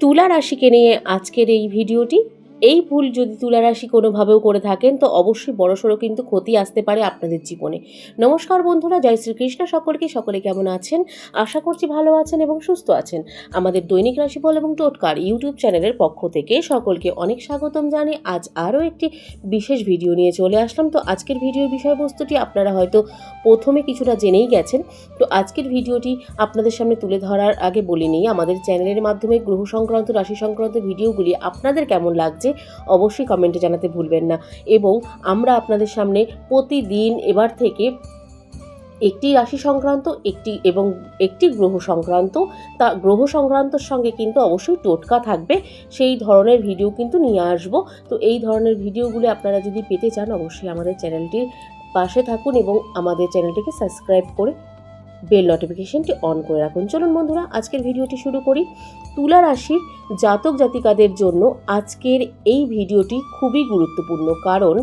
তুলা রাশিকে নিয়ে আজকের এই ভিডিওটি। এই ভুল যদি তুলা রাশি কোনোভাবেও করে থাকেন তো অবশ্যই বড়সড় কিন্তু ক্ষতি আসতে পারে আপনাদের জীবনে। নমস্কার বন্ধুরা, জয় শ্রীকৃষ্ণ। সকলে কেমন আছেন? আশা করছি ভালো আছেন এবং সুস্থ আছেন। আমাদের দৈনিক রাশিফল এবং টোটকার ইউটিউব চ্যানেলের পক্ষ থেকে সকলকে অনেক স্বাগতম জানিয়ে আজ আরও একটি বিশেষ ভিডিও নিয়ে চলে আসলাম। তো আজকের ভিডিওর বিষয়বস্তুটি আপনারা হয়তো প্রথমে কিছুটা জেনেই গেছেন। তো আজকের ভিডিওটি আপনাদের সামনে তুলে ধরার আগে বলে নিই, আমাদের চ্যানেলের মাধ্যমে গ্রহ সংক্রান্ত রাশি সংক্রান্ত ভিডিওগুলি আপনাদের কেমন লাগছে অবশ্যই কমেন্টে জানাতে ভুলবেন না। এবং আমরা আপনাদের সামনে প্রতিদিন এবার থেকে একটি রাশি সংক্রান্ত একটি গ্রহ সংক্রান্ত গ্রহ সংক্রান্তর সঙ্গে কিন্তু অবশ্যই টোটকা থাকবে, সেই ধরনের ভিডিও কিন্তু নিয়ে আসব। তো এই ধরনের ভিডিওগুলি আপনারা যদি পেতে চান অবশ্যই আমাদের চ্যানেলটির পাশে থাকুন এবং আমাদের চ্যানেলটিকে সাবস্ক্রাইব করে বেল নোটিফিকেশনটি অন করে রাখুন। চলুন বন্ধুরা, আজকের ভিডিওটি শুরু করি। তুলা রাশির জাতক জাতিকাদের জন্য আজকের এই ভিডিওটি খুবই গুরুত্বপূর্ণ, কারণ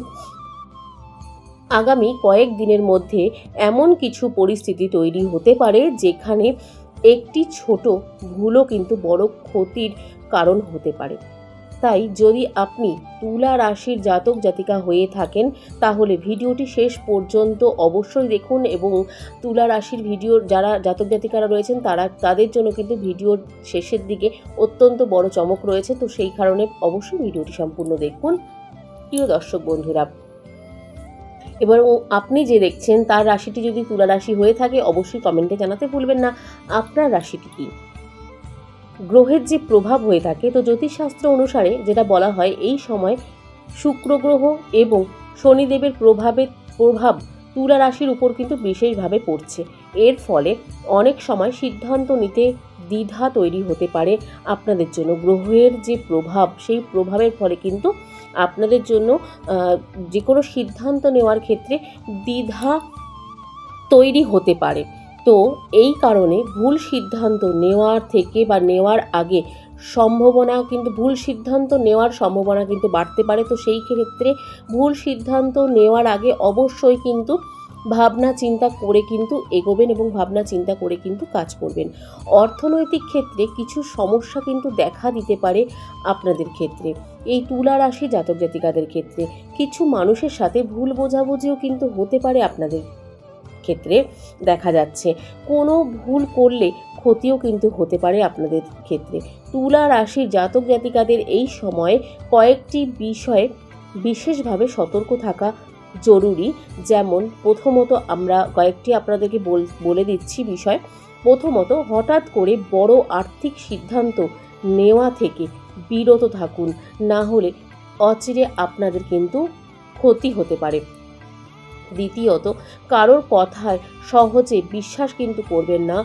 আগামী কয়েক দিনের মধ্যে এমন কিছু পরিস্থিতি তৈরি হতে পারে যেখানে একটি ছোট ভুলও কিন্তু বড় ক্ষতির কারণ হতে পারে। তাই যদি আপনি তুলা রাশির জাতক জাতিকা হয়ে থাকেন তাহলে ভিডিওটি শেষ পর্যন্ত অবশ্যই দেখুন। এবং তুলা রাশির ভিডিওর যারা জাতক জাতিকারা রয়েছেন তাদের জন্য কিন্তু ভিডিওর শেষের দিকে অত্যন্ত বড় চমক রয়েছে। তো সেই কারণে অবশ্যই ভিডিওটি সম্পূর্ণ দেখুন প্রিয় দর্শক বন্ধুরা। এবার আপনি যে দেখছেন তার রাশিটি যদি তুলা রাশি হয়ে থাকে অবশ্যই কমেন্টে জানাতে ভুলবেন না আপনার রাশিটি কী। গ্রহের যে প্রভাব হয়ে থাকে, তো জ্যোতিষশাস্ত্র অনুসারে যেটা বলা হয়, এই সময় শুক্র গ্রহ এবং শনিদেবের প্রভাব তুলা রাশির উপর কিন্তু বিশেষভাবে পড়ছে। এর ফলে অনেক সময় সিদ্ধান্ত নিতে দ্বিধা তৈরি হতে পারে আপনাদের জন্য। গ্রহের যে প্রভাব, সেই প্রভাবের ফলে কিন্তু আপনাদের জন্য যে কোনো সিদ্ধান্ত নেওয়ার ক্ষেত্রে দ্বিধা তৈরি হতে পারে। তো এই কারণে ভুল সিদ্ধান্ত নেওয়ার থেকে বা নেওয়ার আগে ভুল সিদ্ধান্ত নেওয়ার সম্ভাবনা কিন্তু বাড়তে পারে। তো সেই ক্ষেত্রে ভুল সিদ্ধান্ত নেওয়ার আগে অবশ্যই কিন্তু ভাবনা চিন্তা করে কিন্তু এগোবেন এবং ভাবনা চিন্তা করে কিন্তু কাজ করবেন। অর্থনৈতিক ক্ষেত্রে কিছু সমস্যা কিন্তু দেখা দিতে পারে আপনাদের ক্ষেত্রে। এই তুলা রাশি জাতক জাতিকাদের ক্ষেত্রে কিছু মানুষের সাথে ভুল বোঝাবুঝিও কিন্তু হতে পারে আপনাদের ক্ষেত্রে। দেখা যাচ্ছে কোনো ভুল করলে ক্ষতিও কিন্তু হতে পারে আপনাদের ক্ষেত্রে। তুলা রাশির জাতক জাতিকাদের এই সময়ে কয়েকটি বিষয়ে বিশেষভাবে সতর্ক থাকা জরুরি। যেমন প্রথমত আমরা কয়েকটি আপনাদেরকে বলে দিচ্ছি বিষয়। প্রথমত, হঠাৎ করে বড় আর্থিক সিদ্ধান্ত নেওয়া থেকে বিরত থাকুন, না হলে অচিরে আপনাদের কিন্তু ক্ষতি হতে পারে। দ্বিতীয়ত, কারোর কথায় সহজে বিশ্বাস কিন্তু করবেন না।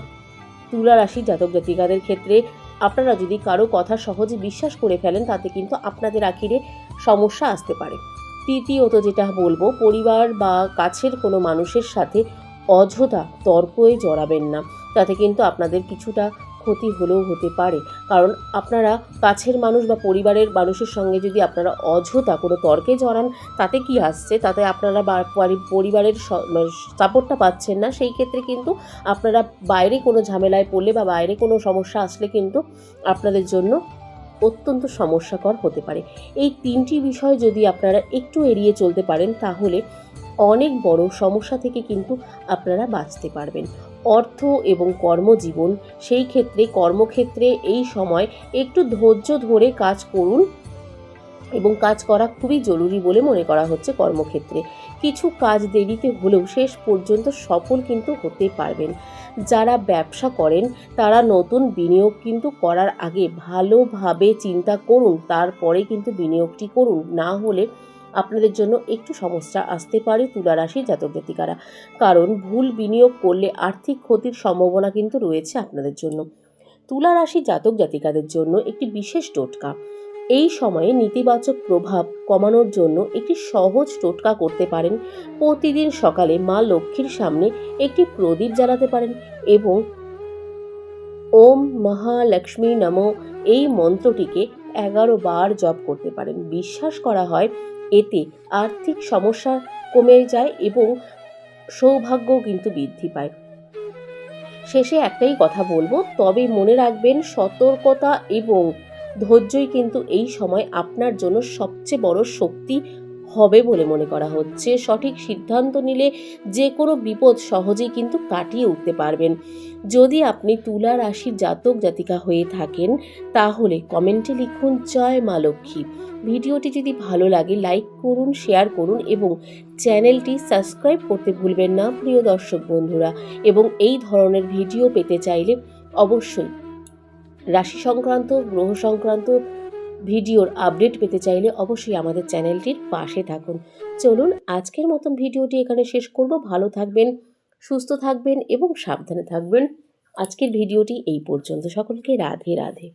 তুলা রাশি জাতক জাতিকাদের ক্ষেত্রে আপনারা যদি কারো কথা সহজে বিশ্বাস করে ফেলেন তাতে কিন্তু আপনাদের আখিরে সমস্যা আসতে পারে। তৃতীয়ত যেটা বলবো, পরিবার বা কাছের কোনো মানুষের সাথে অযথা তর্কে জড়াবেন না, তাতে কিন্তু আপনাদের কিছুটা ক্ষতি হলেও হতে পারে। কারণ আপনারা কাছের মানুষ বা পরিবারের মানুষের সঙ্গে যদি আপনারা অযথা কোনো তর্কে জড়ান, তাতে কি আসছে, তাতে আপনারা পরিবারের সাপোর্টটা পাচ্ছেন না। সেই ক্ষেত্রে কিন্তু আপনারা বাইরে কোনো ঝামেলায় পড়লে বা বাইরে কোনো সমস্যা আসলে কিন্তু আপনাদের জন্য অত্যন্ত সমস্যাকর হতে পারে। এই তিনটি বিষয় যদি আপনারা একটু এড়িয়ে চলতে পারেন তাহলে অনেক বড় সমস্যা থেকে কিন্তু আপনারা বাঁচতে পারবেন। অর্থ এবং কর্মজীবন, সেই ক্ষেত্রে কর্মক্ষেত্রে এই সময় একটু ধৈর্য ধরে কাজ করুন এবং কাজ করা খুবই জরুরি বলে মনে করা হচ্ছে। কর্মক্ষেত্রে কিছু কাজ দেরিতে হলেও শেষ পর্যন্ত সফল কিন্তু হতে পারবেন। যারা ব্যবসা করেন তারা নতুন বিনিয়োগ কিন্তু করার আগে ভালোভাবে চিন্তা করুন, তারপরে কিন্তু বিনিয়োগটি করুন, না হলে আপনাদের জন্য একটু সমস্যা আসতে পারে তুলা রাশি জাতক জাতিকারা। কারণ ভুল বিনিয়োগ করলে আর্থিক ক্ষতির সম্ভাবনা কিন্তু রয়েছে আপনাদের জন্য। তুলা রাশি জাতক জাতিকাদের জন্য একটি বিশেষ টোটকা। এই সময়ে নেতিবাচক প্রভাব কমানোর জন্য একটি সহজ টোটকা করতে পারেন। প্রতিদিন সকালে মা লক্ষ্মীর সামনে একটি প্রদীপ জ্বালাতে পারেন এবং ওম মহালক্ষ্মী নমঃ এই মন্ত্রটিকে 11 বার জপ করতে পারেন। বিশ্বাস করা হয় এতে আর্থিক সমস্যা কমে যায় এবং সৌভাগ্যও কিন্তু বৃদ্ধি পায়। শেষে একটাই কথা বলবো, তবে মনে রাখবেন সতর্কতা এবং ধৈর্যই কিন্তু এই সময় আপনার জন্য সবচেয়ে বড় শক্তি হবে বলে মনে করা হচ্ছে। সঠিক সিদ্ধান্ত নিলে যে কোনো বিপদ সহজেই কিন্তু কাটিয়ে উঠতে পারবেন। যদি আপনি তুলা রাশির জাতক জাতিকা হয়ে থাকেন তাহলে কমেন্টে লিখুন জয় মা লক্ষ্মী। ভিডিওটি যদি ভালো লাগে লাইক করুন, শেয়ার করুন এবং চ্যানেলটি সাবস্ক্রাইব করতে ভুলবেন না প্রিয় দর্শক বন্ধুরা। এবং এই ধরনের ভিডিও পেতে চাইলে অবশ্যই রাশি সংক্রান্ত, গ্রহ সংক্রান্ত ভিডিওর আপডেট পেতে চাইলে অবশ্যই আমাদের চ্যানেলটির পাশে থাকুন। চলুন আজকের মতন ভিডিওটি এখানে শেষ করব। ভালো থাকবেন, সুস্থ থাকবেন এবং সাবধানে থাকবেন। আজকের ভিডিওটি এই পর্যন্ত। সকলকে রাধে রাধে।